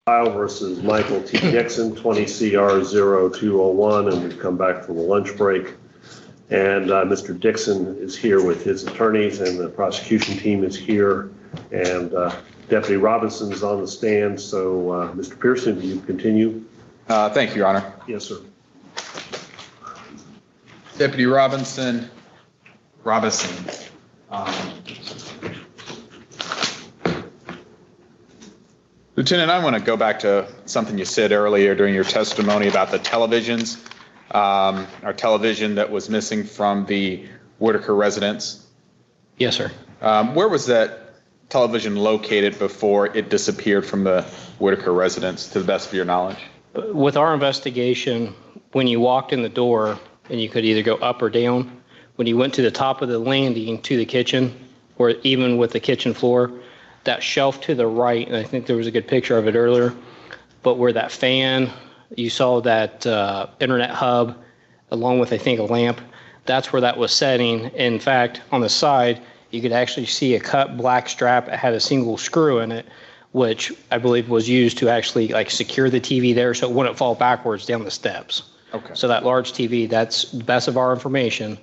Kyle versus Michael T. Dixon, 20 CR 0201, and we've come back from a lunch break. And Mr. Dixon is here with his attorneys, and the prosecution team is here. And Deputy Robison is on the stand. So, Mr. Pearson, do you continue? Thank you, Your Honor. Yes, sir. Deputy Robison. Lieutenant, I want to go back to something you said earlier during your testimony about the televisions, our television that was missing from the Whitaker residence. Yes, sir. Where was that television located before it disappeared from the Whitaker residence, to the best of your knowledge? With our investigation, when you walked in the door, and you could either go up or down, when you went to the top of the landing to the kitchen, or even with the kitchen floor, that shelf to the right, and I think there was a good picture of it earlier, but where that fan, you saw that internet hub, along with, I think, a lamp, that's where that was setting. In fact, on the side, you could actually see a cut black strap. It had a single screw in it, which I believe was used to actually like secure the TV there so it wouldn't fall backwards down the steps. Okay. So that large TV, that's the best of our information,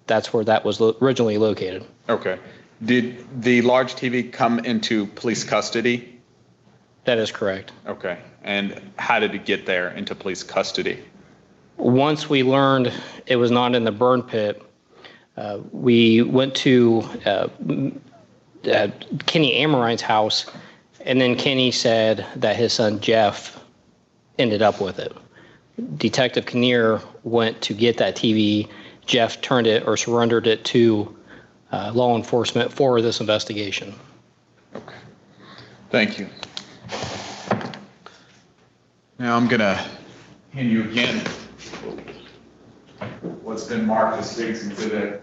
that's where that was originally located. Okay. Did the large TV come into police custody? That is correct. Okay. And how did it get there into police custody? Once we learned it was not in the burn pit, we went to Kenny Amarine's house, and then Kenny said that his son Jeff ended up with it. Detective Kinnear went to get that TV. Jeff turned it or surrendered it to law enforcement for this investigation. Okay. Thank you. Now I'm going to hand you again what's been marked as State's Exhibit.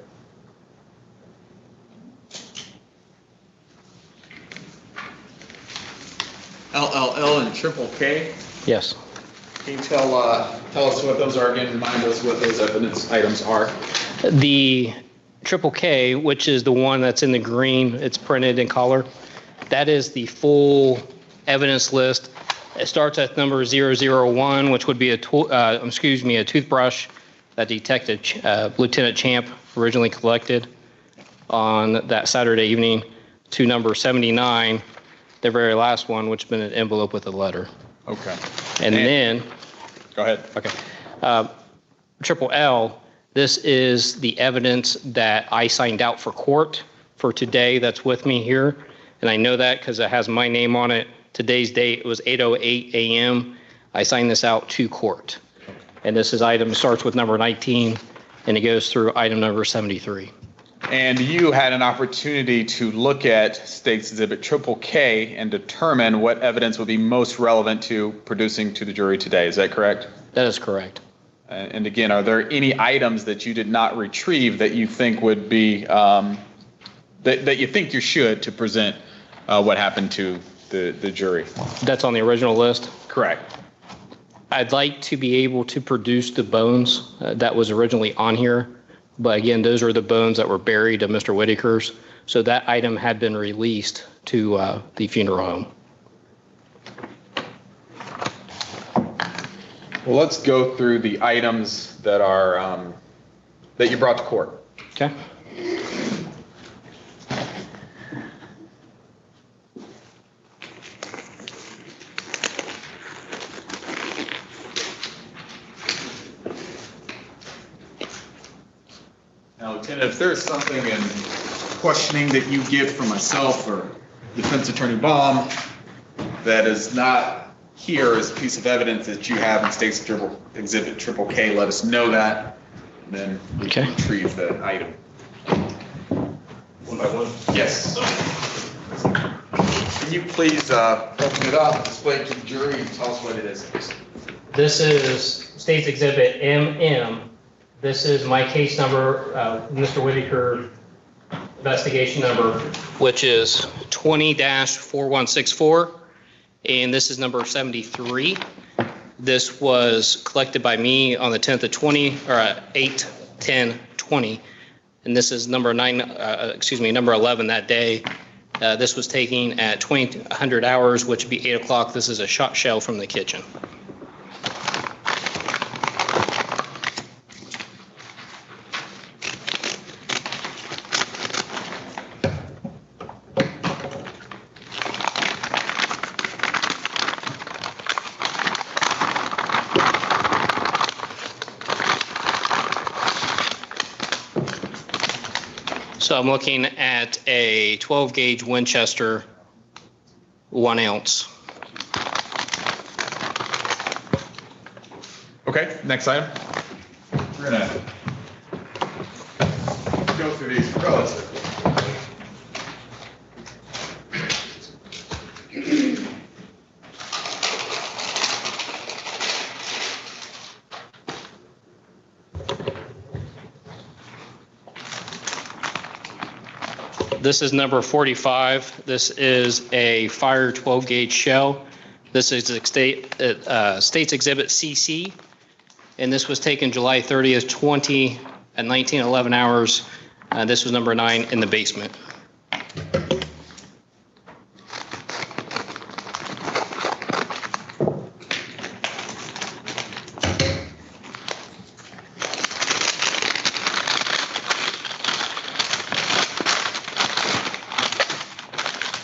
LLL and Triple K. Yes. Can you tell us what those are again? Remind us what those evidence items are. The Triple K, which is the one that's in the green, it's printed in color. That is the full evidence list. It starts at number 001, which would be a toothbrush that Detective Lieutenant Champ originally collected on that Saturday evening, to number 79, the very last one, which has been an envelope with a letter. Okay. And then, go ahead. Okay. Triple L, this is the evidence that I signed out for court for today that's with me here. And I know that because it has my name on it. Today's date was 8:08 a.m. I signed this out to court. And this is item starts with number 19 and it goes through item number 73. And you had an opportunity to look at State's Exhibit Triple K and determine what evidence would be most relevant to producing to the jury today. Is that correct? That is correct. And again, are there any items that you did not retrieve that you think would be, that you think you should to present what happened to the jury? That's on the original list? Correct. I'd like to be able to produce the bones that was originally on here. But again, those are the bones that were buried of Mr. Whitaker's. So that item had been released to the funeral home. Well, let's go through the items that are that you brought to court. Okay. Now, Lieutenant, if there's something in questioning that you get from myself or Defense Attorney Baum that is not here as a piece of evidence that you have in State's Exhibit Triple K, let us know that, and then we can retrieve the item. One by one? Yes. Can you please open it up, display it to the jury, and tell us what it is? This is State's Exhibit MM. This is my case number, Mr. Whitaker investigation number, which is 20-4164, and this is number 73. This was collected by me on the 10th of 8/10/20, and this is number 11 that day. This was taken at 2000 hours, which would be 8 o'clock. This is a shot shell from the kitchen. So I'm looking at a 12 gauge Winchester, 1 ounce. Okay, next item. We're gonna go through these relatively. This is number 45. This is a fire 12 gauge shell. This is State's Exhibit CC, and this was taken July 30th, 20 at 1911 hours. This was number 9 in the basement.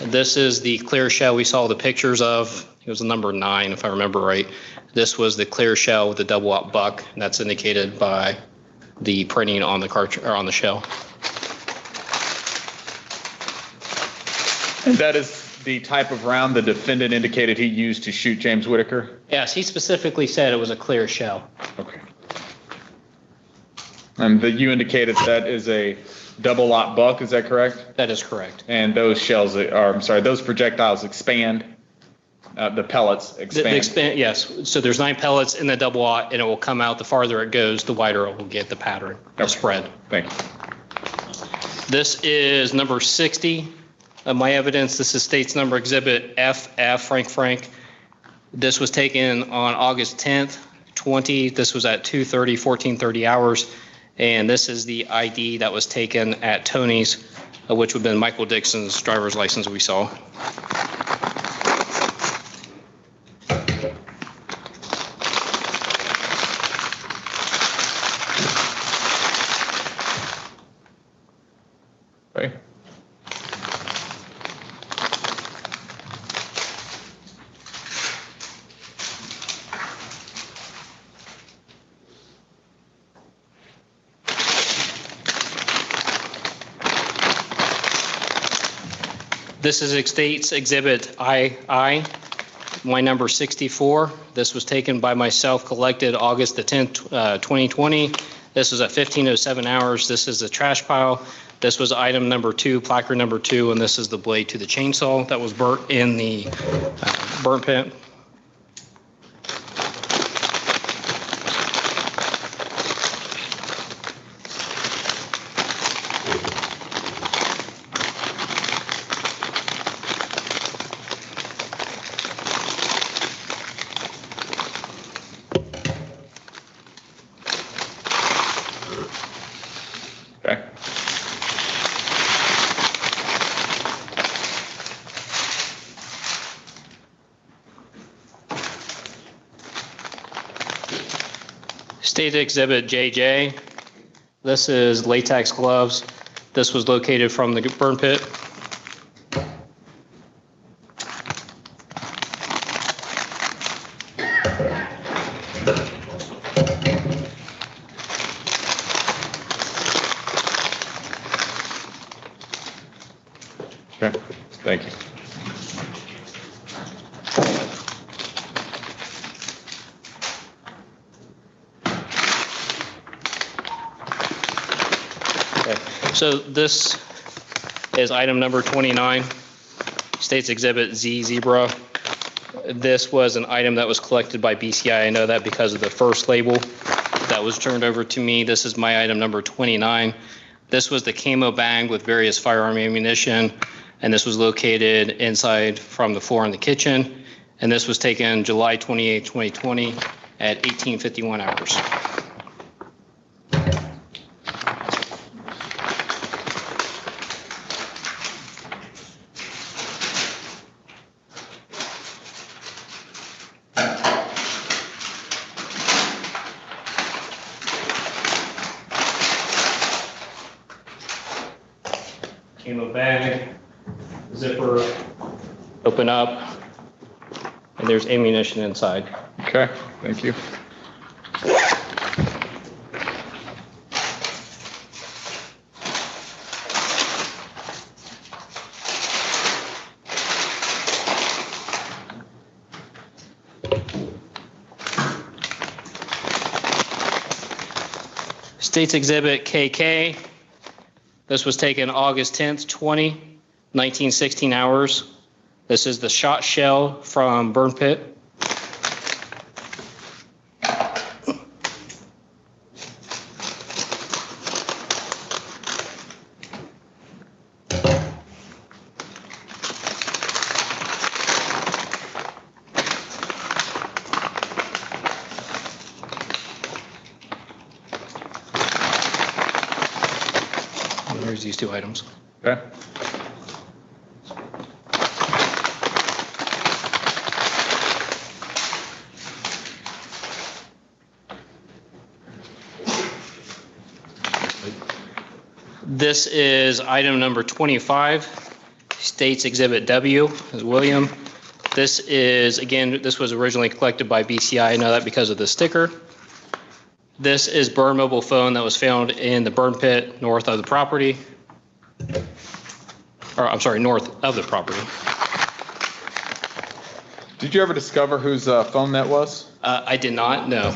This is the clear shell we saw the pictures of. It was the number 9, if I remember right. This was the clear shell with the double-aught buck, and that's indicated by the printing on the cartridge or on the shell. And that is the type of round the defendant indicated he used to shoot James Whitaker? Yes, he specifically said it was a clear shell. Okay. And that you indicated that is a double-aught buck, is that correct? That is correct. And those shells are, I'm sorry, those projectiles expand, the pellets expand. Yes, so there's 9 pellets in the double-aught, and it will come out. The farther it goes, the wider it will get the pattern, the spread. Thank you. This is number 60 of my evidence. This is State's Number Exhibit FF, Frank. This was taken on August 10th, 20. This was at 2:30, 14:30 hours. And this is the ID that was taken at Tony's, which would have been Michael Dixon's driver's license we saw. Okay. This is State's Exhibit II, my number 64. This was taken by myself, collected August the 10th, 2020. This was at 15:07 hours. This is a trash pile. This was item number 2, placard number 2, and this is the blade to the chainsaw that was burnt in the burn pit. Okay. State Exhibit JJ. This is Latex Gloves. This was located from the burn pit. Okay, thank you. So this is item number 29, State's Exhibit Z Zebra. This was an item that was collected by BCI. I know that because of the first label that was turned over to me. This is my item number 29. This was the Camo bag with various firearm ammunition, and this was located inside from the floor in the kitchen. And this was taken July 28, 2020 at 18:51 hours. Camo bag, zipper, open up, and there's ammunition inside. Okay, thank you. State's Exhibit KK. This was taken August 10th, 1916 hours. This is the shot shell from burn pit. Here's these two items. Okay. This is item number 25, State's Exhibit W, is William. This is, again, this was originally collected by BCI. I know that because of the sticker. This is burn mobile phone that was found in the burn pit north of the property. Or, I'm sorry, north of the property. Did you ever discover whose phone that was? I did not know.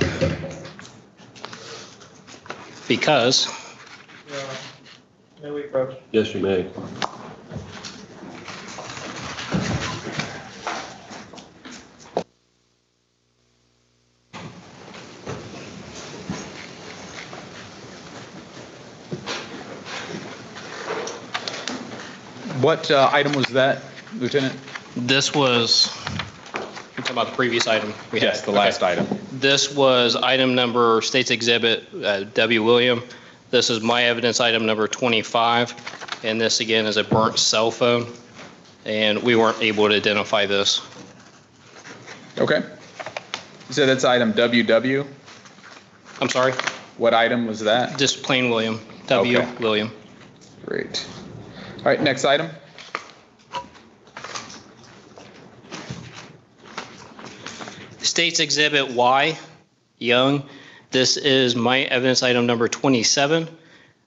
Because. May we approach? Yes, you may. What item was that, Lieutenant? This was, you're talking about the previous item we had? Yes, the last item. This was item number, State's Exhibit W. William. This is my evidence item number 25. And this again is a burnt cell phone. And we weren't able to identify this. Okay. You said that's item WW? I'm sorry? What item was that? Just plain William. W. Okay. William. Great. All right, next item. State's Exhibit Y, Young. This is my evidence item number 27.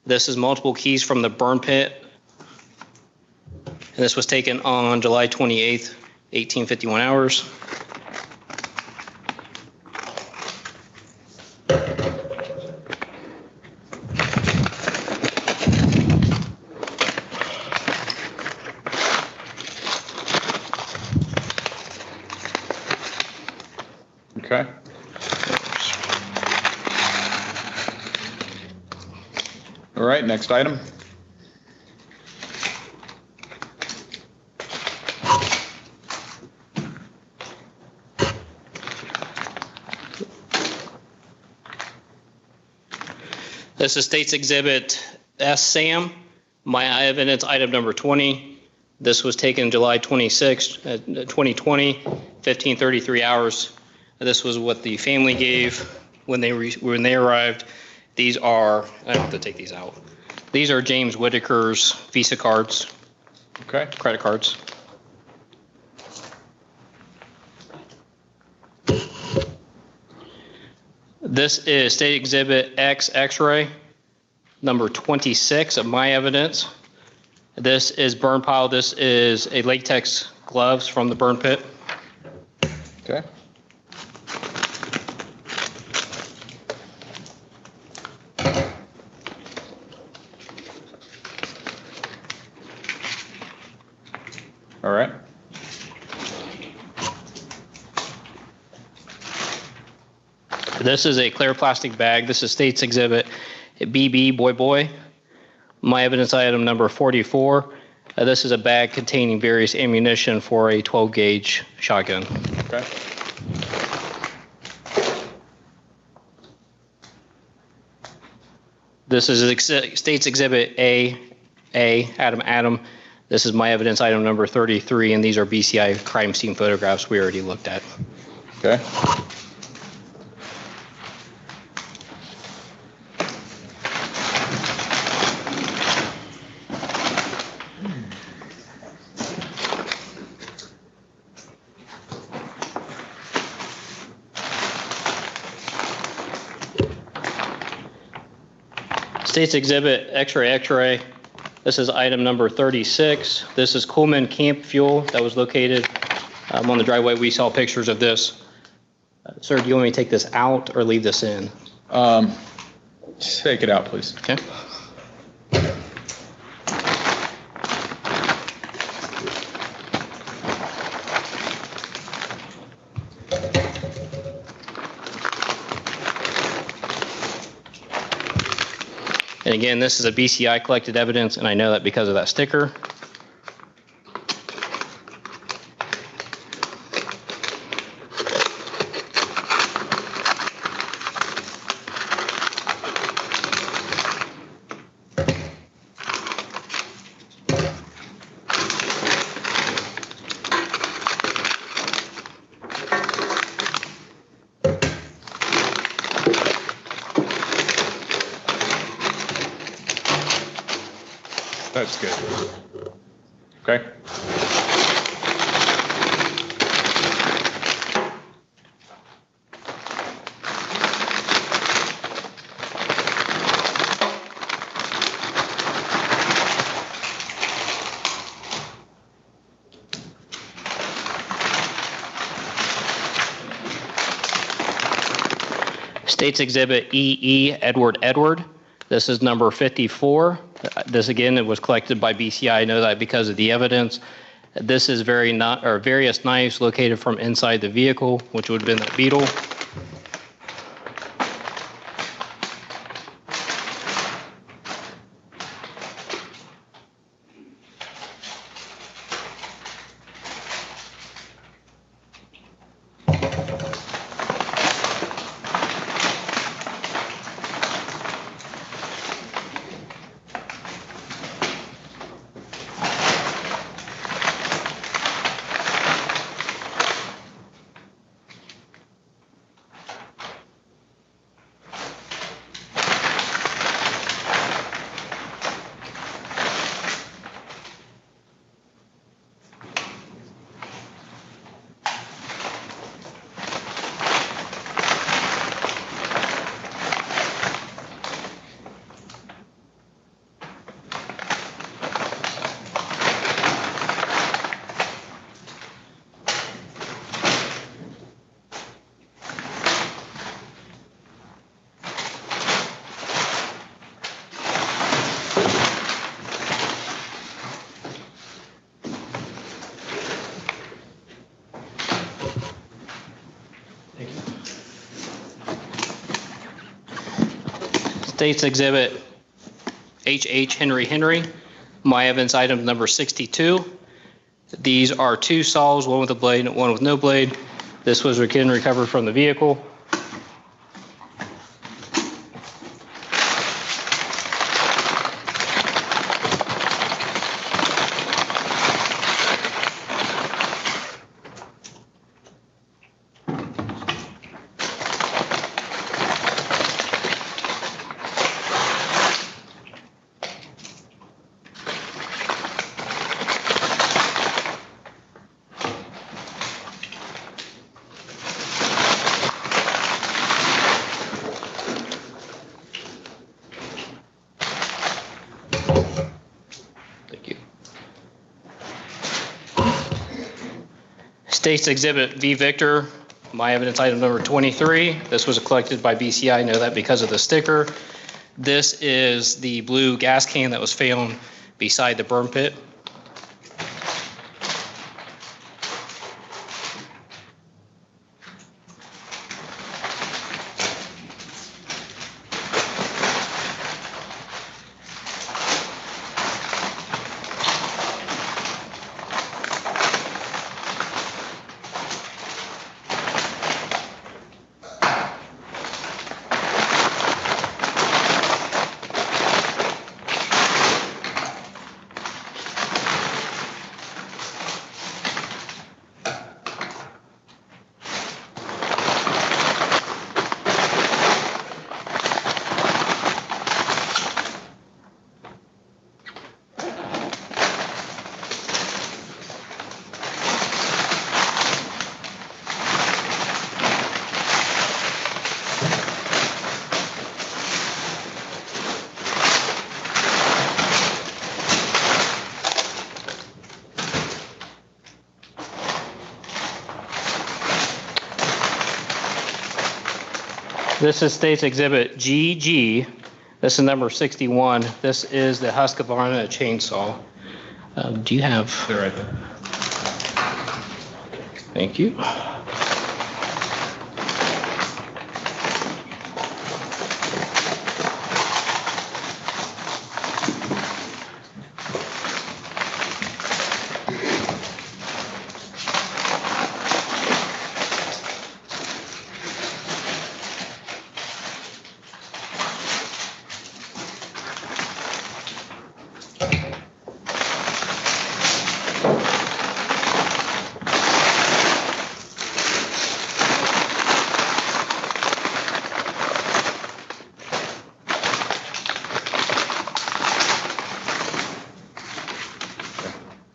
This is multiple keys from the burn pit. And this was taken on July 28th, 1851 hours. Okay. All right, next item. This is State's Exhibit S. Sam, my evidence item number 20. This was taken July 26, 2020, 1533 hours. This was what the family gave when they arrived. These are, I have to take these out. These are James Whitaker's Visa cards, Okay. credit cards. This is State Exhibit X X-ray, number 26 of my evidence. This is burn pile. This is a latex gloves from the burn pit. Okay. All right. This is a clear plastic bag. This is State's Exhibit BB Boy Boy. My evidence item number 44. This is a bag containing various ammunition for a 12 gauge shotgun. Okay. This is State's Exhibit A, Adam. This is my evidence item number 33, and these are BCI crime scene photographs we already looked at. Okay. State's Exhibit X-ray. This is item number 36. This is Coleman Camp Fuel that was located on the driveway. We saw pictures of this. Sir, do you want me to take this out or leave this in? Take it out, please. Okay. And again, this is a BCI collected evidence, and I know that because of that sticker. That's good. Okay. State's Exhibit EE Edward. This is number 54. This again, it was collected by BCI. I know that because of the evidence. This is various knives located from inside the vehicle, which would have been that Beetle. State's Exhibit HH Henry. My evidence item number 62. These are two saws, one with a blade and one with no blade. This was again recovered from the vehicle. State's Exhibit V Victor, my evidence item number 23. This was collected by BCI. I know that because of the sticker. This is the blue gas can that was found beside the burn pit. This is State's Exhibit GG. This is number 61. This is the Husqvarna Chainsaw. Do you have? They're right there. Thank you.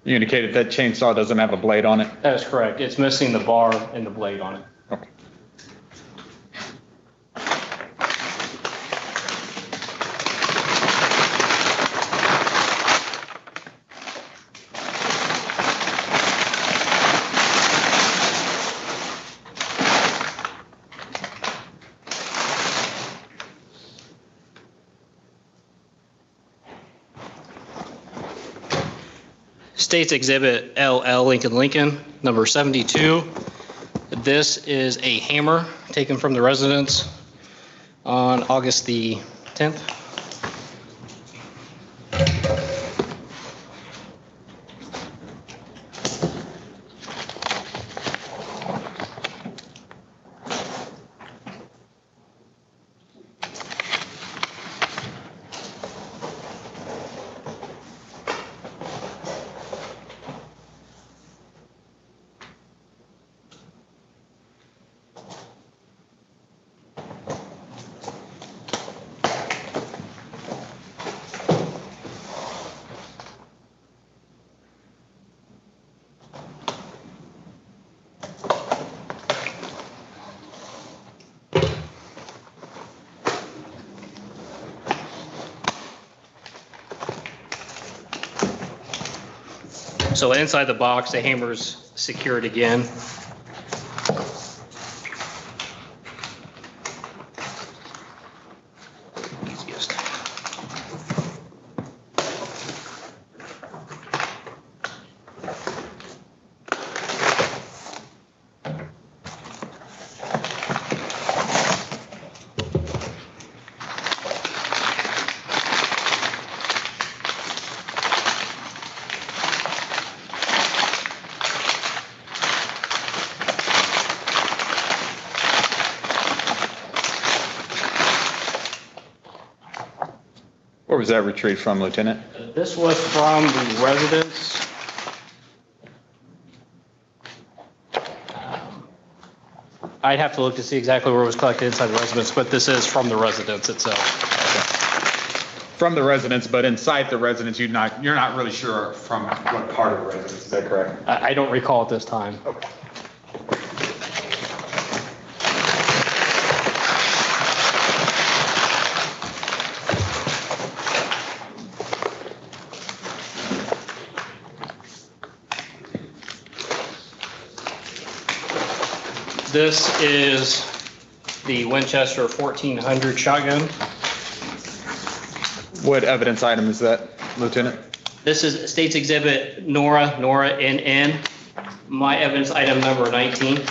You indicated that chainsaw doesn't have a blade on it? That is correct. It's missing the bar and the blade on it. Okay. State's Exhibit LL Lincoln, number 72. This is a hammer taken from the residence on August the 10th. So inside the box, the hammer's secured again. Easiest. Where was that retrieved from, Lieutenant? This was from the residence. I'd have to look to see exactly where it was collected inside the residence, but this is from the residence itself. From the residence, but inside the residence, you're not really sure from what part of the residence, is that correct? I don't recall at this time. Okay. This is the Winchester 1400 shotgun. What evidence item is that, Lieutenant? This is State's Exhibit Nora NN. My evidence item number 19.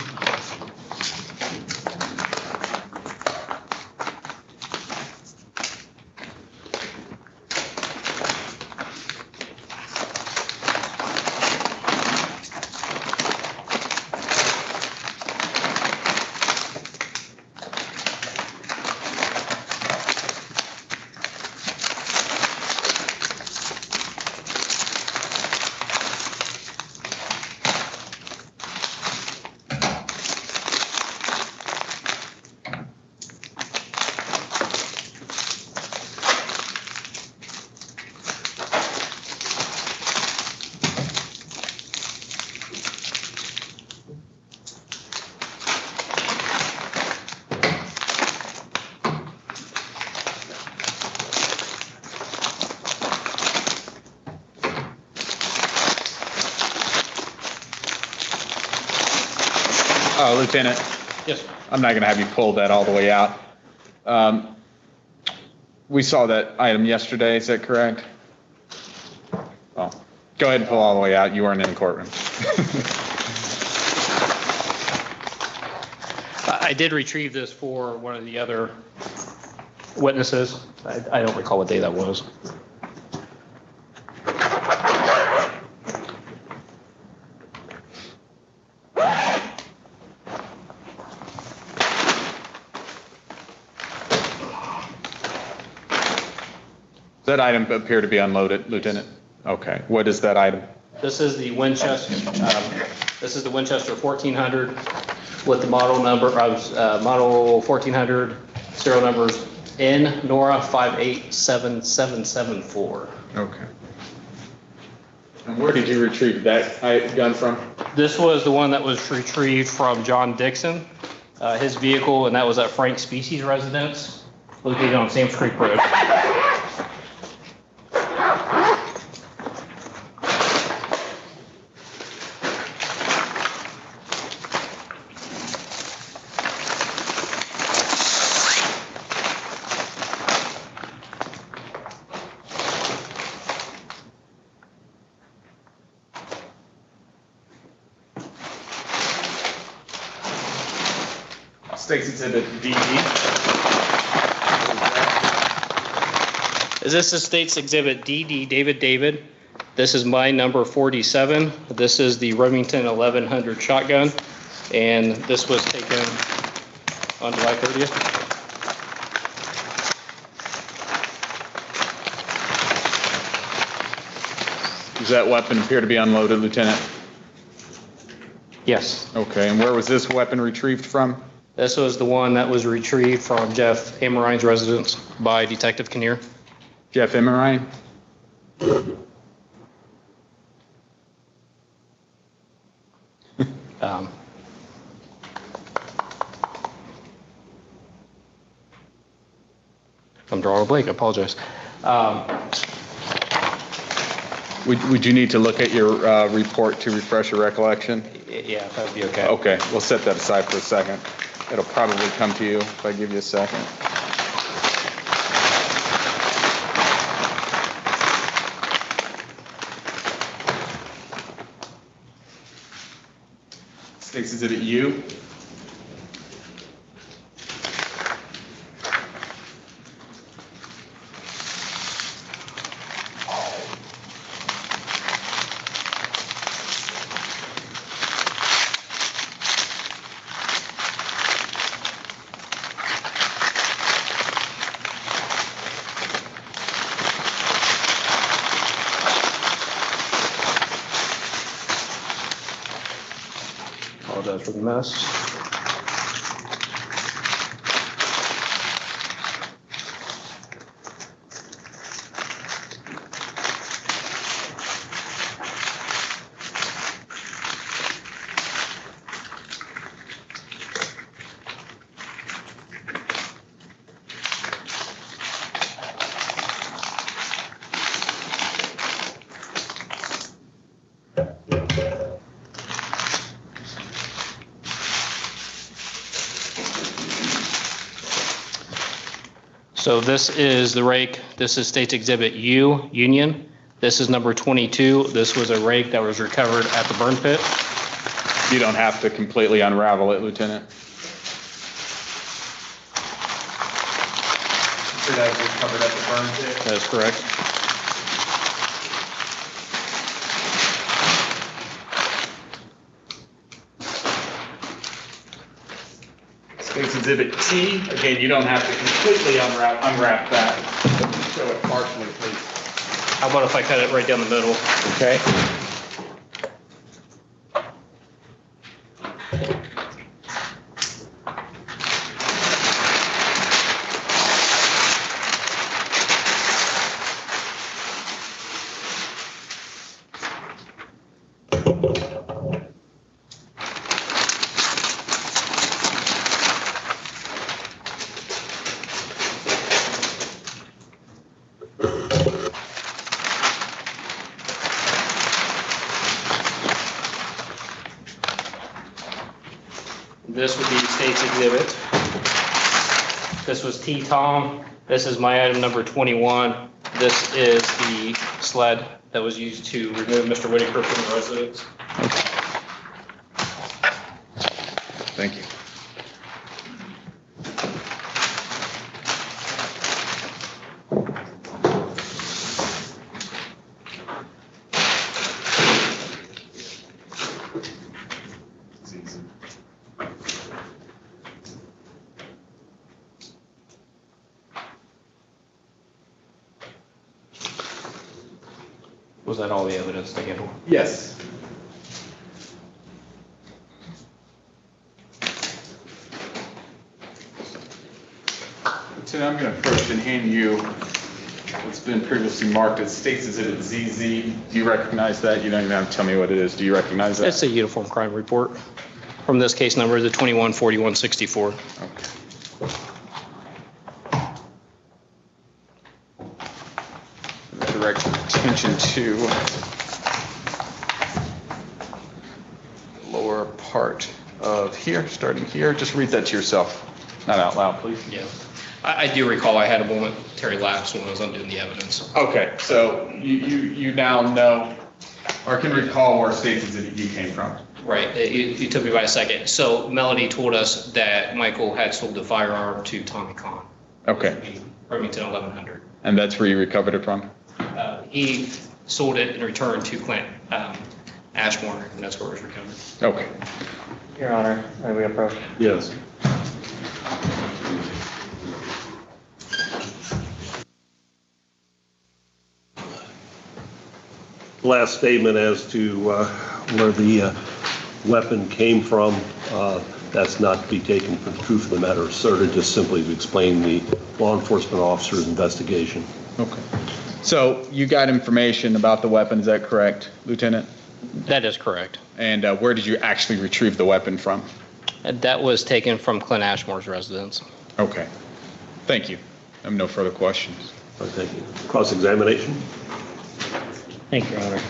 Lieutenant, Yes, sir. I'm not going to have you pull that all the way out. We saw that item yesterday, is that correct? Oh, go ahead and pull all the way out. You weren't in the courtroom. I did retrieve this for one of the other witnesses. I don't recall what day that was. Does that item appear to be unloaded, Lieutenant? Okay. What is that item? This is the Winchester. This is the Winchester 1400 with the model number of model 1400, serial numbers N Nora 587774. Okay. And where did you retrieve that gun from? This was the one that was retrieved from John Dixon, his vehicle, and that was at Frank Species residence located on Sam's Creek Road. State's Exhibit DD. This is State's Exhibit DD, David. This is my number 47. This is the Remington 1100 shotgun, and this was taken on July 30th. Does that weapon appear to be unloaded, Lieutenant? Yes. Okay, and where was this weapon retrieved from? This was the one that was retrieved from Jeff Amarine's residence by Detective Kinnear. Jeff Emerine? I'm drawing a blank, I apologize. Would you need to look at your report to refresh your recollection? Yeah, that would be okay. Okay, we'll set that aside for a second. It'll probably come to you if I give you a second. State's Exhibit U. Apologize for the mess. So this is the rake. This is State's Exhibit U, Union. This is number 22. This was a rake that was recovered at the burn pit. You don't have to completely unravel it, Lieutenant. Sure that was recovered at the burn pit? That is correct. State's Exhibit T. Again, you don't have to completely unwrap that. Show it partially, please. How about if I cut it right down the middle? Okay. This would be State's Exhibit. This was T-Tom. This is my item number 21. This is the sled that was used to remove Mr. Whitaker from the residence. Thank you. Was that all the evidence they gave? Yes. Lieutenant, I'm going to first and hand you what's been previously marked as State's Exhibit ZZ. Do you recognize that? You don't even have to tell me what it is. Do you recognize that? It's a uniform crime report from this case number, the 214164. Okay. Direct attention to the lower part of here, starting here. Just read that to yourself, not out loud, please. Yeah. I do recall I had a momentary lapse when I was undoing the evidence. Okay, so you now know or can recall where State's Exhibit U came from. Right. You took me by a second. So Melody told us that Michael had sold the firearm to Tommy Kahn. Okay. Remington 1100. And that's where you recovered it from? He sold it in return to Clint Ashmore, and that's where it was recovered. Okay. Your Honor, may we approach? Yes. Last statement as to where the weapon came from, that's not to be taken for the truth of the matter asserted, just simply to explain the law enforcement officer's investigation. Okay. So you got information about the weapon, is that correct, Lieutenant? That is correct. And where did you actually retrieve the weapon from? That was taken from Clint Ashmore's residence. Okay. Thank you. I have no further questions. All right, thank you. Cross-examination? Thank you, Your Honor.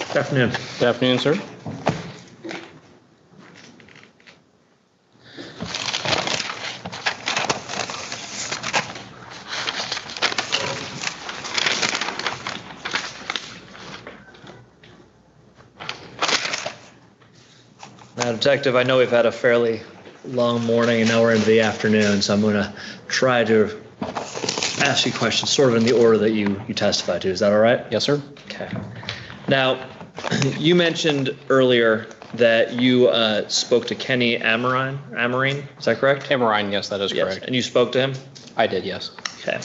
Good afternoon. Good afternoon, sir. Now, Detective, I know we've had a fairly long morning and now we're into the afternoon, so I'm going to try to ask you questions sort of in the order that you testified to. Is that all right? Yes, sir. Okay. Now, you mentioned earlier that you spoke to Kenny Amarine, is that correct? Tampering, yes, that is Yes. correct. And you spoke to him? I did, yes. Okay.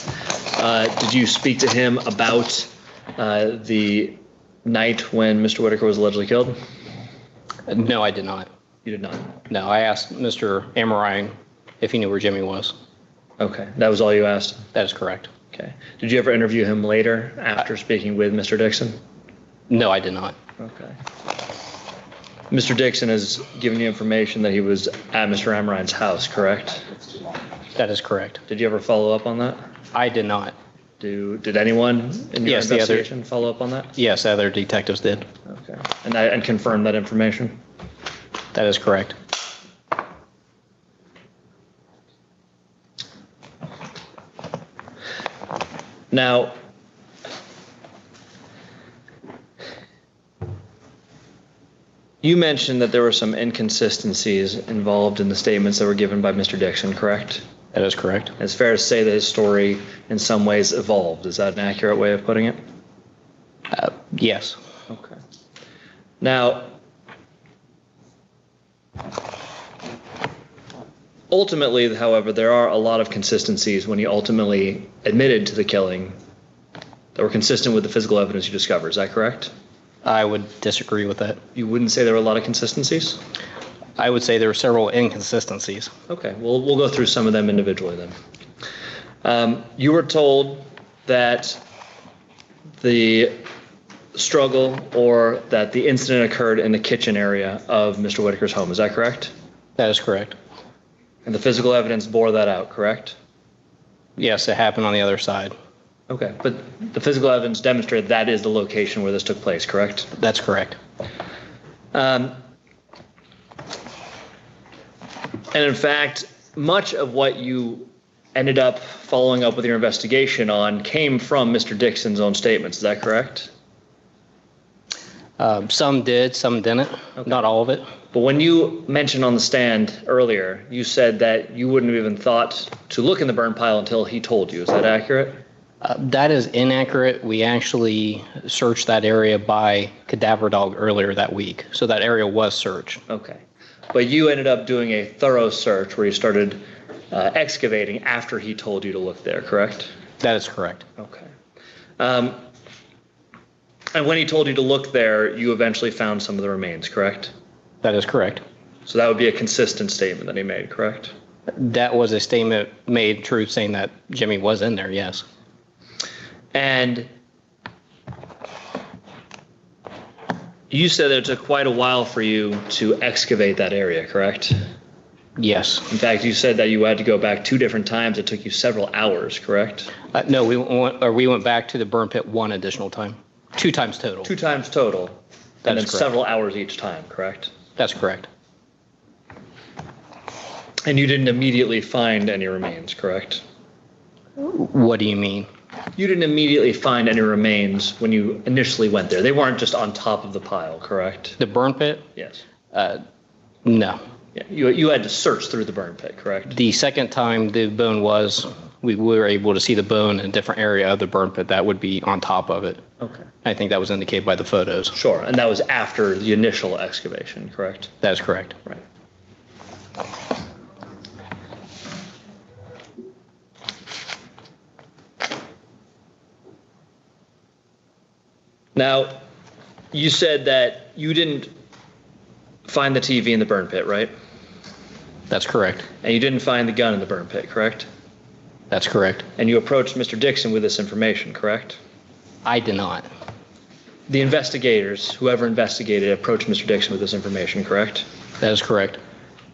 Did you speak to him about the night when Mr. Whitaker was allegedly killed? No, I did not. You did not? No, I asked Mr. Amarine if he knew where Jimmy was. Okay. That was all you asked? That is correct. Okay. Did you ever interview him later after speaking with Mr. Dixon? No, I did not. Okay. Mr. Dixon has given you information that he was at Mr. Amarine's house, correct? That is correct. Did you ever follow up on that? I did not. Did anyone in your Yes, the other- investigation follow up on that? Yes, other detectives did. Okay. And confirm that information? That is correct. Now, you mentioned that there were some inconsistencies involved in the statements that were given by Mr. Dixon, correct? That is correct. It's fair to say that his story in some ways evolved. Is that an accurate way of putting it? Yes. Okay. Now, ultimately, however, there are a lot of consistencies when he ultimately admitted to the killing that were consistent with the physical evidence you discovered. Is that correct? I would disagree with that. You wouldn't say there were a lot of consistencies? I would say there were several inconsistencies. Okay, well, we'll go through some of them individually then. You were told that the struggle or that the incident occurred in the kitchen area of Mr. Whitaker's home. Is that correct? That is correct. And the physical evidence bore that out, correct? Yes, it happened on the other side. Okay, but the physical evidence demonstrated that is the location where this took place, correct? That's correct. And in fact, much of what you ended up following up with your investigation on came from Mr. Dixon's own statements. Is that correct? Some did, some didn't. Okay. Not all of it. But when you mentioned on the stand earlier, you said that you wouldn't have even thought to look in the burn pile until he told you. Is that accurate? That is inaccurate. We actually searched that area by cadaver dog earlier that week. So that area was searched. Okay. But you ended up doing a thorough search where you started excavating after he told you to look there, correct? That is correct. Okay. And when he told you to look there, you eventually found some of the remains, correct? That is correct. So that would be a consistent statement that he made, correct? That was a statement made true saying that Jimmy was in there, yes. And you said that it took quite a while for you to excavate that area, correct? Yes. In fact, you said that you had to go back 2 different times. It took you several hours, correct? No, we went back to the burn pit 1 additional time. 2 times total. 2 times total. That And then is correct. several hours each time, correct? That's correct. And you didn't immediately find any remains, correct? What do you mean? You didn't immediately find any remains when you initially went there. They weren't just on top of the pile, correct? The burn pit? Yes. No. Yeah, you had to search through the burn pit, correct? The second time the bone we were able to see the bone in a different area of the burn pit that would be on top of it. Okay. I think that was indicated by the photos. Sure, and that was after the initial excavation, correct? That is correct. Right. Now, you said that you didn't find the TV in the burn pit, right? That's correct. And you didn't find the gun in the burn pit, correct? That's correct. And you approached Mr. Dixon with this information, correct? I did not. The investigators, whoever investigated, approached Mr. Dixon with this information, correct? That is correct.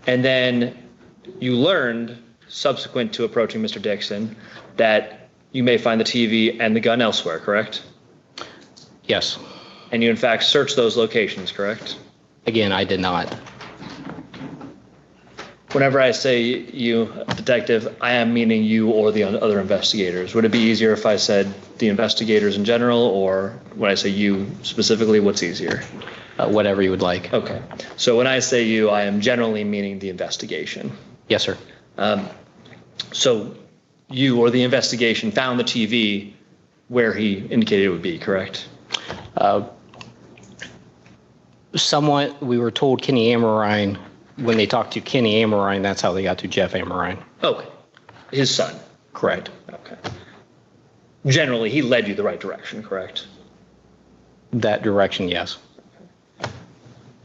And then you learned, subsequent to approaching Mr. Dixon, that you may find the TV and the gun elsewhere, correct? Yes. And you in fact searched those locations, correct? Again, I did not. Whenever I say you, detective, I am meaning you or the other investigators. Would it be easier if I said the investigators in general, or when I say you specifically, what's easier? Whatever you would like. Okay. So when I say you, I am generally meaning the investigation. Yes, sir. So you or the investigation found the TV where he indicated it would be, correct? Somewhat, we were told Kenny Amorine, when they talked to Kenny Amorine, that's how they got to Jeff Amorine. Okay. His son. Correct. Okay. Generally, he led you the right direction, correct? That direction, yes.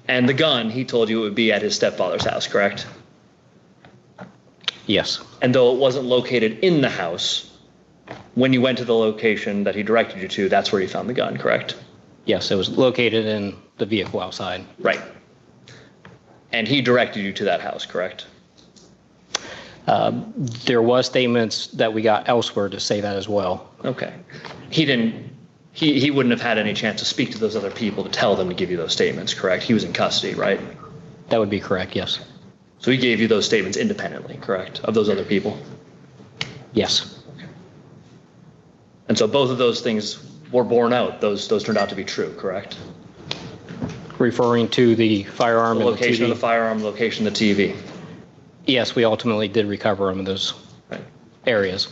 And the gun, he told you it would be at his stepfather's house, correct? Yes. And though it wasn't located in the house, when you went to the location that he directed you to, that's where you found the gun, correct? Yes, it was located in the vehicle outside. Right. And he directed you to that house, correct? There was statements that we got elsewhere to say that as well. Okay. He wouldn't have had any chance to speak to those other people to tell them to give you those statements, correct? He was in custody, right? That would be correct, yes. So he gave you those statements independently, correct, of those other people? Yes. And so both of those things were borne out. Those turned out to be true, correct? Referring to the firearm The and the location of TV. the firearm, location of the TV. Yes, we ultimately did recover them in those Right. areas.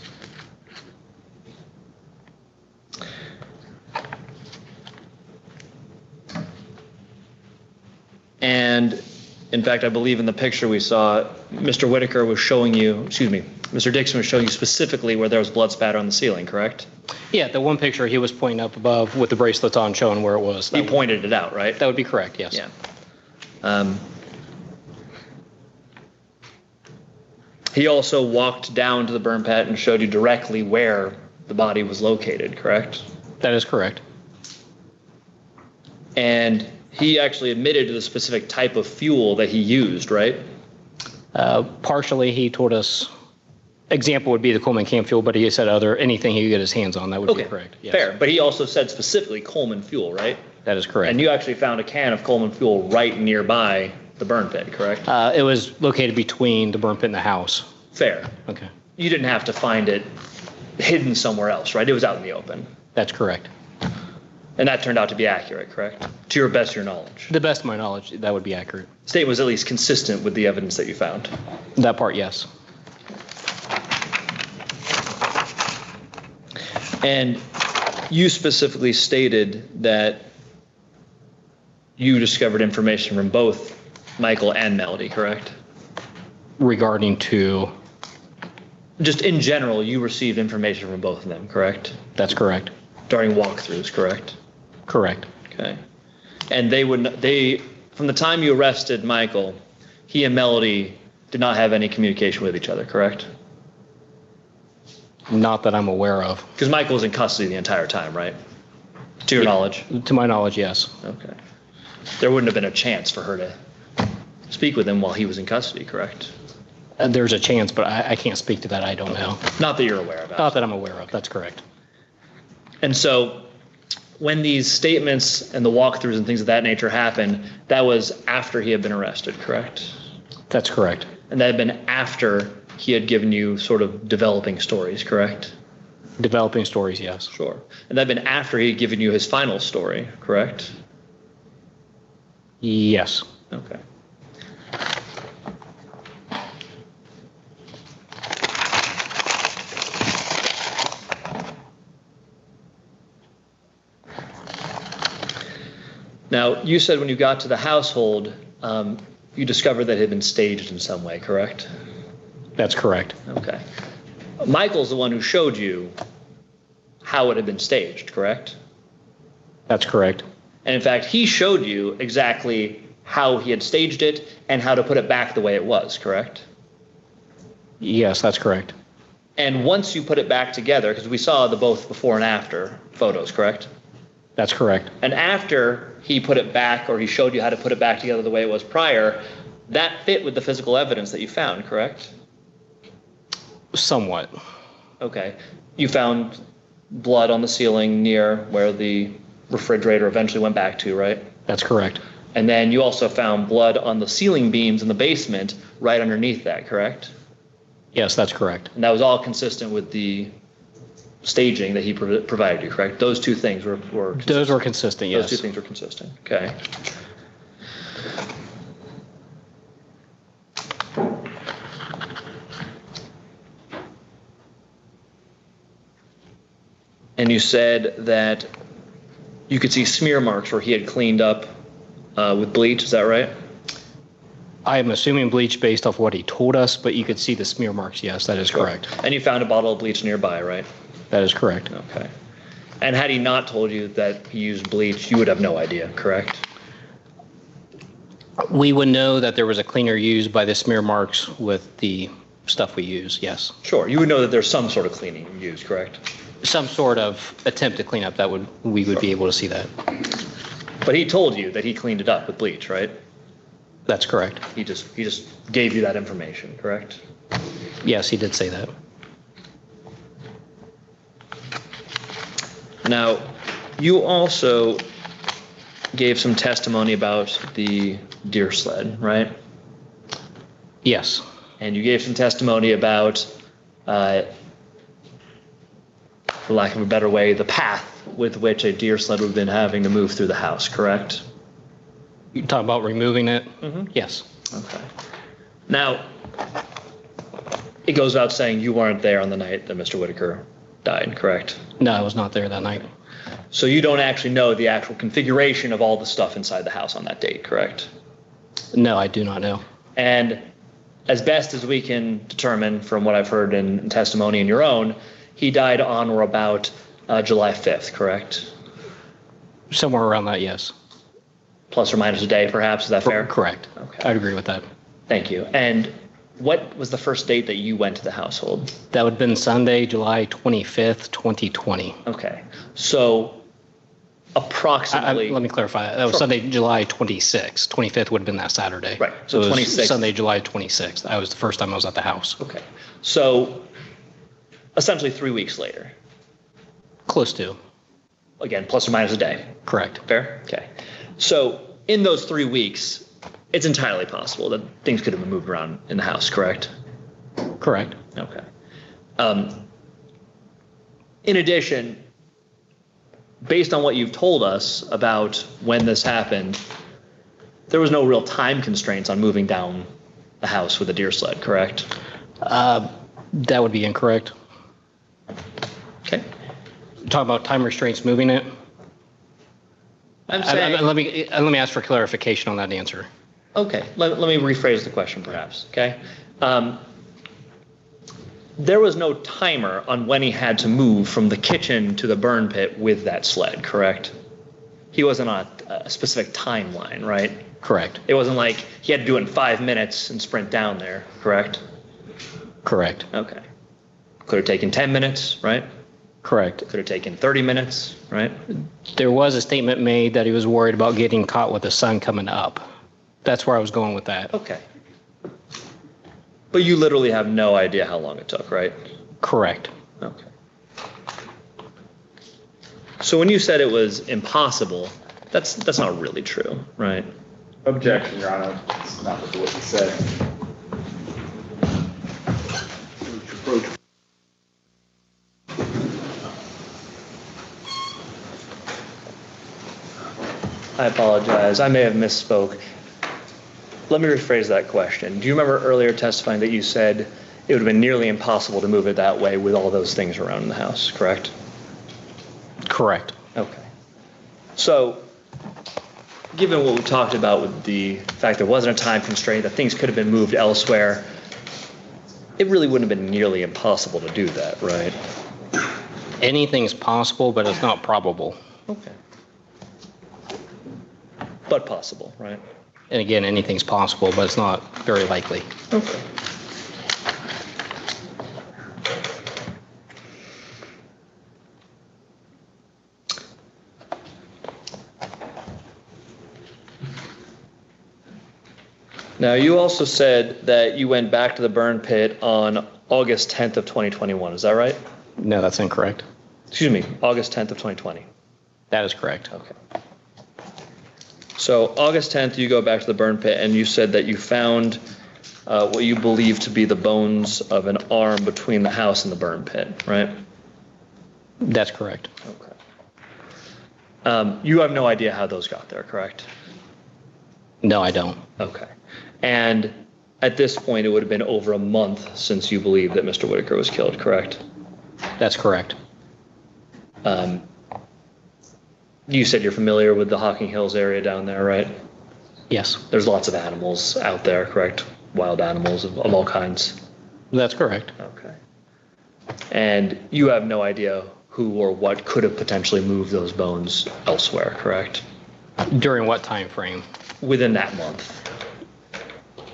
And in fact, I believe in the picture we saw, Mr. Whitaker was showing you, Mr. Dixon was showing you specifically where there was blood spatter on the ceiling, correct? Yeah, the one picture he was pointing up above with the bracelets on showing where it was. He pointed it out, right? That would be correct, yes. Yeah. He also walked down to the burn pit and showed you directly where the body was located, correct? That is correct. And he actually admitted to the specific type of fuel that he used, right? Partially, he told us Example would be the Coleman cam fuel, but he said anything he could get his hands on, that would be Okay, correct. Yes. fair. But he also said specifically Coleman fuel, right? That is correct. And you actually found a can of Coleman fuel right nearby the burn pit, correct? It was located between the burn pit and the house. Fair. Okay. You didn't have to find it hidden somewhere else, right? It was out in the open. That's correct. And that turned out to be accurate, correct? To your best of your knowledge. To the best of my knowledge, that would be accurate. State was at least consistent with the evidence that you found. That part, yes. And you specifically stated that you discovered information from both Michael and Melody, correct? Regarding to, Just in general, you received information from both of them, correct? that's correct. During walkthroughs, correct? Correct. Okay. And from the time you arrested Michael, he and Melody did not have any communication with each other, correct? Not that I'm aware of. Because Michael was in custody the entire time, right? To your knowledge? To my knowledge, yes. Okay. There wouldn't have been a chance for her to speak with him while he was in custody, correct? There's a chance, but I can't speak to that. I don't know. Not that you're aware of. Not that I'm aware of. That's correct. And so when these statements and the walkthroughs and things of that nature happened, that was after he had been arrested, correct? That's correct. And that had been after he had given you sort of developing stories, correct? Developing stories, yes. Sure. And that had been after he had given you his final story, correct? Yes. Okay. Now, you said when you got to the household, you discovered that it had been staged in some way, correct? That's correct. Okay. Michael's the one who showed you how it had been staged, correct? That's correct. And in fact, he showed you exactly how he had staged it and how to put it back the way it was, correct? Yes, that's correct. And once you put it back together, because we saw the both before and after photos, correct? That's correct. And after he put it back, or he showed you how to put it back together the way it was prior, that fit with the physical evidence that you found, correct? Somewhat. Okay. You found blood on the ceiling near where the refrigerator eventually went back to, right? That's correct. And then you also found blood on the ceiling beams in the basement right underneath that, correct? Yes, that's correct. And that was all consistent with the staging that he provided you, correct? Those two things were consistent. Those were consistent, yes. Those two things were consistent. Okay. And you said that you could see smear marks where he had cleaned up with bleach, is that right? I am assuming bleach based off what he told us, but you could see the smear marks. Yes, that is correct. And you found a bottle of bleach nearby, right? That is correct. Okay. And had he not told you that he used bleach, you would have no idea, correct? We would know that there was a cleaner used by the smear marks with the stuff we use, yes. Sure. You would know that there's some sort of cleaning used, correct? Some sort of attempt to clean up, we would be able to see that. But he told you that he cleaned it up with bleach, right? That's correct. He just gave you that information, correct? Yes, he did say that. Now, you also gave some testimony about the deer sled, right? Yes. And you gave some testimony about, for lack of a better way, the path with which a deer sled would have been having to move through the house, correct? You talk about removing it? Mm-hmm. Yes. Okay. Now, it goes without saying you weren't there on the night that Mr. Whitaker died, correct? No, I was not there that night. So you don't actually know the actual configuration of all the stuff inside the house on that date, correct? No, I do not know. And as best as we can determine from what I've heard in testimony and your own, he died on or about July 5th, correct? Somewhere around that, yes. Plus or minus a day, perhaps, is that fair? Correct. Okay. I'd agree with that. Thank you. And what was the first date that you went to the household? That would have been Sunday, July 25th, 2020. Okay. So approximately. Let me clarify that. That was Sure. Sunday, July 26th. 25th would have been that Saturday. Right. So So it was 26th. Sunday, July 26th. That was the first time I was at the house. Okay. So essentially 3 weeks later. Close to. Again, plus or minus a day. Correct. Fair? Okay. So in those 3 weeks, it's entirely possible that things could have been moved around in the house, correct? Correct. Okay. In addition, based on what you've told us about when this happened, there was no real time constraints on moving down the house with a deer sled, correct? That would be incorrect. Okay. Talk about time restraints moving it. I'm saying. Let me ask for clarification on that answer. Okay. Let me rephrase the question, perhaps. Okay. There was no timer on when he had to move from the kitchen to the burn pit with that sled, correct? He wasn't on a specific timeline, right? Correct. It wasn't like he had to do it in 5 minutes and sprint down there, correct? Correct. Okay. Could have taken 10 minutes, right? Correct. Could have taken 30 minutes, right? There was a statement made that he was worried about getting caught with the sun coming up. That's where I was going with that. Okay. But you literally have no idea how long it took, right? Correct. Okay. So when you said it was impossible, that's not really true, right? Objection, Your Honor. It's not what you said. I apologize. I may have misspoke. Let me rephrase that question. Do you remember earlier testifying that you said it would have been nearly impossible to move it that way with all those things around in the house, correct? Correct. Okay. So, given what we talked about with the fact there wasn't a time constraint, that things could have been moved elsewhere, it really wouldn't have been nearly impossible to do that, right? Anything's possible, but it's not probable. Okay. But possible, right? And again, anything's possible, but it's not very likely. Okay. Now, you also said that you went back to the burn pit on August 10th of 2021. Is that right? No, that's incorrect. Excuse me, August 10th of 2020. That is correct. Okay. So August 10th, you go back to the burn pit, and you said that you found what you believe to be the bones of an arm between the house and the burn pit, right? That's correct. Okay. You have no idea how those got there, correct? No, I don't. Okay. And at this point, it would have been over a month since you believe that Mr. Whitaker was killed, correct? That's correct. You said you're familiar with the Hocking Hills area down there, right? Yes. There's lots of animals out there, correct? Wild animals of all kinds. That's correct. Okay. And you have no idea who or what could have potentially moved those bones elsewhere, correct? During what time frame? Within that month.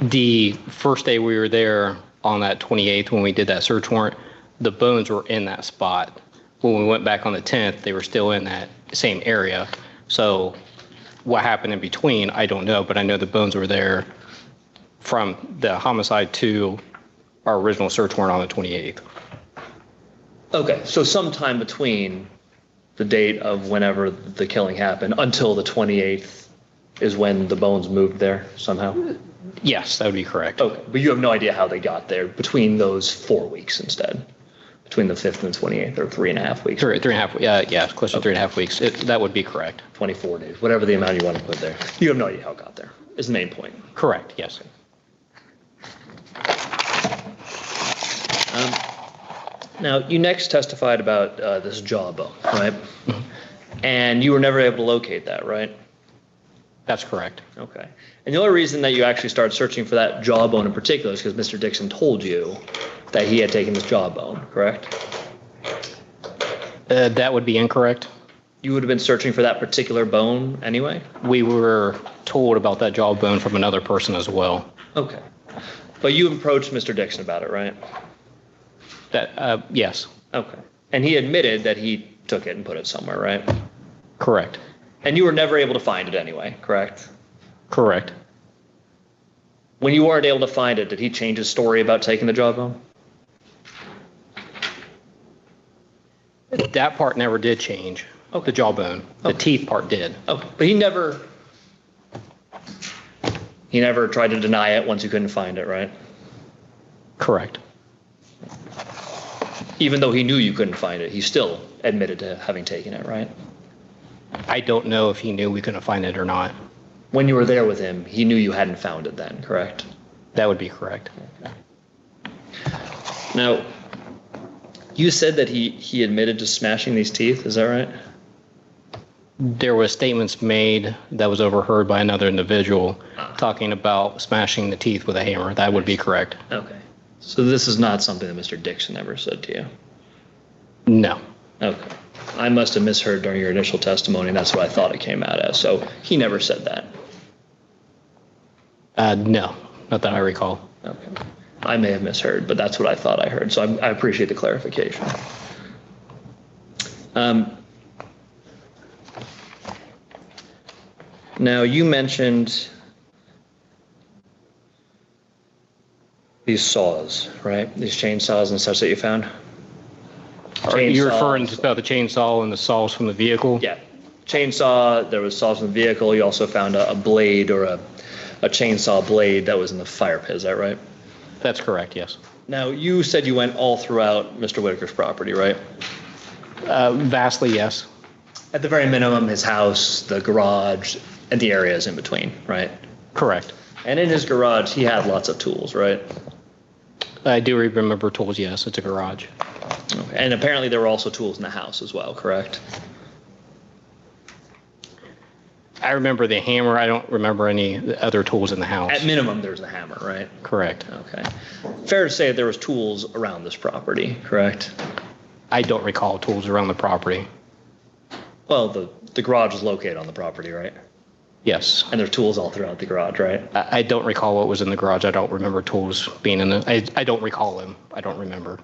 The first day we were there on that 28th when we did that search warrant, the bones were in that spot. When we went back on the 10th, they were still in that same area. So what happened in between, I don't know, but I know the bones were there from the homicide to our original search warrant on the 28th. Okay, so sometime between the date of whenever the killing happened until the 28th is when the bones moved there somehow? Yes, that would be correct. Okay, but you have no idea how they got there between those 4 weeks instead? Between the 5th and the 28th, or 3.5 weeks? 3.5, yeah, close to 3.5 weeks. That would be correct. 24 days, whatever the amount you want to put there. You have no idea how it got there, is the main point. Correct, yes. Now, you next testified about this jawbone, right? And you were never able to locate that, right? That's correct. Okay. And the only reason that you actually started searching for that jawbone in particular is because Mr. Dixon told you that he had taken this jawbone, correct? That would be incorrect. You would have been searching for that particular bone anyway? We were told about that jawbone from another person as well. Okay. But you approached Mr. Dixon about it, right? Yes. Okay. And he admitted that he took it and put it somewhere, right? Correct. And you were never able to find it anyway, correct? Correct. When you weren't able to find it, did he change his story about taking the jawbone? That part never did change. Okay. The jawbone. The Okay. teeth part did. Oh, but he never tried to deny it once you couldn't find it, right? Correct. Even though he knew you couldn't find it, he still admitted to having taken it, right? I don't know if he knew we couldn't find it or not. When you were there with him, he knew you hadn't found it then, correct? That would be correct. Now, you said that he admitted to smashing these teeth, is that right? There was statements made that was overheard by another individual talking about smashing the teeth with a hammer. That would be correct. Okay. So this is not something that Mr. Dixon ever said to you? No. Okay. I must have misheard during your initial testimony, and that's what I thought it came out as. So he never said that? No, not that I recall. Okay. I may have misheard, but that's what I thought I heard. So I appreciate the clarification. Now, you mentioned these saws, right? These chainsaws and such that you found? Are you referring Chainsaws. to about the chainsaw and the saws from the vehicle? Yeah. Chainsaw, there was saws in the vehicle. You also found a blade or a chainsaw blade that was in the fire pit. Is that right? That's correct, yes. Now, you said you went all throughout Mr. Whitaker's property, right? Vastly, yes. At the very minimum, his house, the garage, and the areas in between, right? Correct. And in his garage, he had lots of tools, right? I do remember tools, yes. It's a garage. Okay. And apparently there were also tools in the house as well, correct? I remember the hammer. I don't remember any other tools in the house. At minimum, there's the hammer, right? Correct. Okay. Fair to say there was tools around this property, correct? I don't recall tools around the property. Well, the garage is located on the property, right? Yes. And there's tools all throughout the garage, right? I don't recall what was in the garage. I don't remember tools being in it. I don't recall them. I don't remember.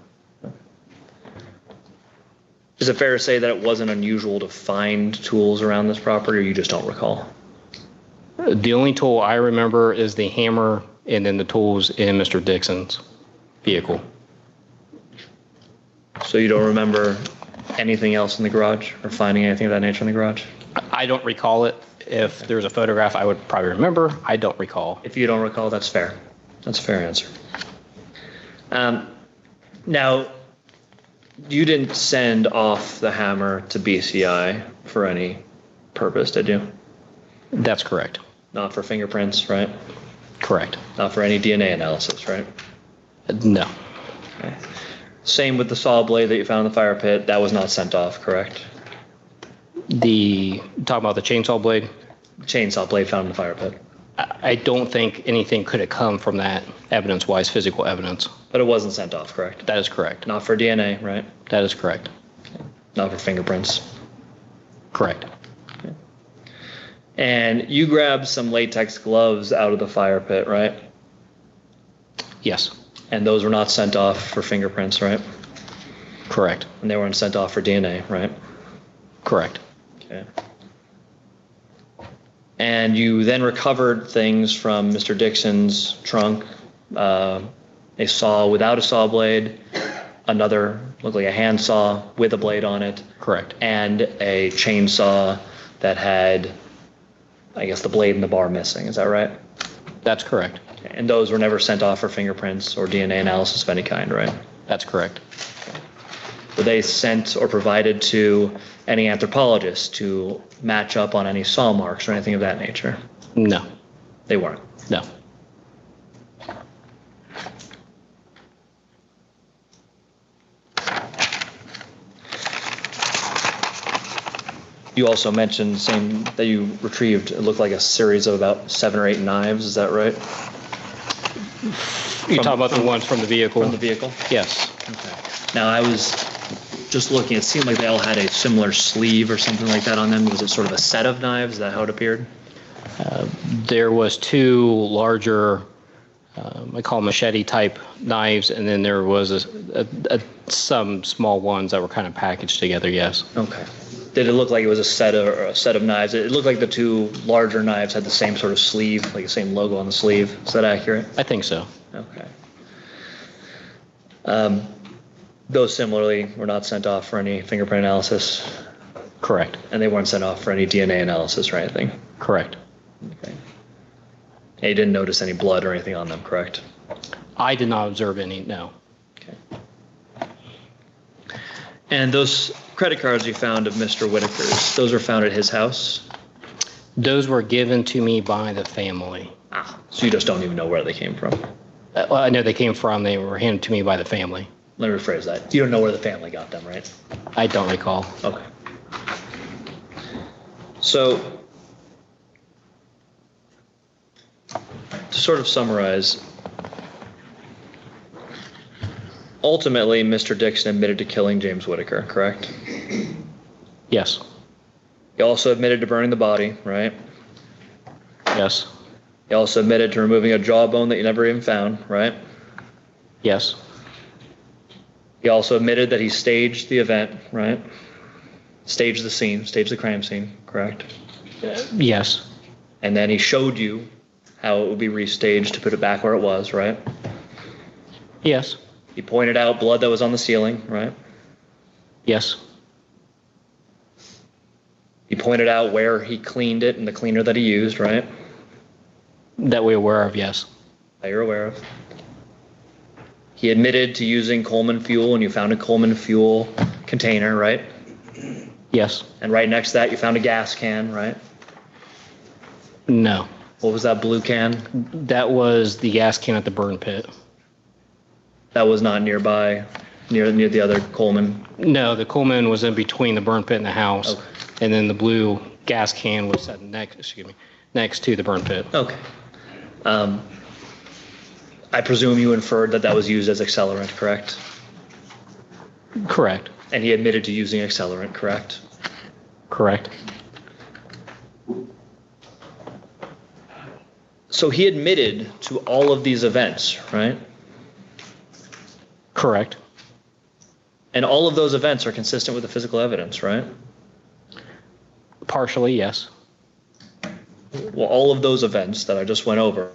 Is it fair to say that it wasn't unusual to find tools around this property, or you just don't recall? The only tool I remember is the hammer and then the tools in Mr. Dixon's vehicle. So you don't remember anything else in the garage or finding anything of that nature in the garage? I don't recall it. If there's a photograph, I would probably remember. I don't recall. If you don't recall, that's fair. That's a fair answer. Now, you didn't send off the hammer to BCI for any purpose, did you? That's correct. Not for fingerprints, right? Correct. Not for any DNA analysis, right? No. Okay. Same with the saw blade that you found in the fire pit. That was not sent off, correct? Talking about the chainsaw blade, Chainsaw blade found in the fire pit. I don't think anything could have come from that evidence-wise, physical evidence. But it wasn't sent off, correct? That is correct. Not for DNA, right? That is correct. Not for fingerprints. Correct. And you grabbed some latex gloves out of the fire pit, right? Yes. And those were not sent off for fingerprints, right? Correct. And they weren't sent off for DNA, right? Correct. Okay. And you then recovered things from Mr. Dixon's trunk, a saw without a saw blade, another looked like a hand saw with a blade on it, Correct. and a chainsaw that had, I guess, the blade and the bar missing. Is that right? That's correct. And those were never sent off for fingerprints or DNA analysis of any kind, right? That's correct. Were they sent or provided to any anthropologists to match up on any saw marks or anything of that nature? No. They weren't. No. You also mentioned same that you retrieved, it looked like a series of about 7 or 8 knives, is that right? You talking about the ones from the vehicle? From the vehicle? Yes. Okay. Now, I was just looking, it seemed like they all had a similar sleeve or something like that on them. Was it sort of a set of knives? Is that how it appeared? There was 2 larger, I call them machete type knives, and then there was some small ones that were kind of packaged together, yes. Okay. Did it look like it was a set of knives? It looked like the 2 larger knives had the same sort of sleeve, like the same logo on the sleeve. Is that accurate? I think so. Okay. Those similarly were not sent off for any fingerprint analysis, Correct. and they weren't sent off for any DNA analysis or anything. Correct. Okay. And you didn't notice any blood or anything on them, correct? I did not observe any, no. Okay. And those credit cards you found of Mr. Whitaker's, those were found at his house? Those were given to me by the family. Ah, so you just don't even know where they came from? Well, I know they came from, they were handed to me by the family. Let me rephrase that. You don't know where the family got them, right? I don't recall. Okay. So, to sort of summarize, ultimately, Mr. Dixon admitted to killing James Whitaker, correct? Yes. He also admitted to burning the body, right? Yes. He also admitted to removing a jawbone that you never even found, right? Yes. He also admitted that he staged the event, right? Staged the scene, staged the crime scene, correct? Yes. And then he showed you how it would be restaged to put it back where it was, right? Yes. He pointed out blood that was on the ceiling, right? Yes. He pointed out where he cleaned it and the cleaner that he used, right? That we're aware of, yes. That you're aware of. He admitted to using Coleman fuel, and you found a Coleman fuel container, right? Yes. And right next to that, you found a gas can, right? No. What was that blue can? That was the gas can at the burn pit. That was not nearby, near the other Coleman. No, the Coleman was in between the burn pit and the house. Okay. And then the blue gas can was set next to the burn pit. Okay. I presume you inferred that that was used as accelerant, correct? Correct. And he admitted to using accelerant, correct? Correct. So he admitted to all of these events, right? Correct. And all of those events are consistent with the physical evidence, right? Partially, yes. Well, all of those events that I just went over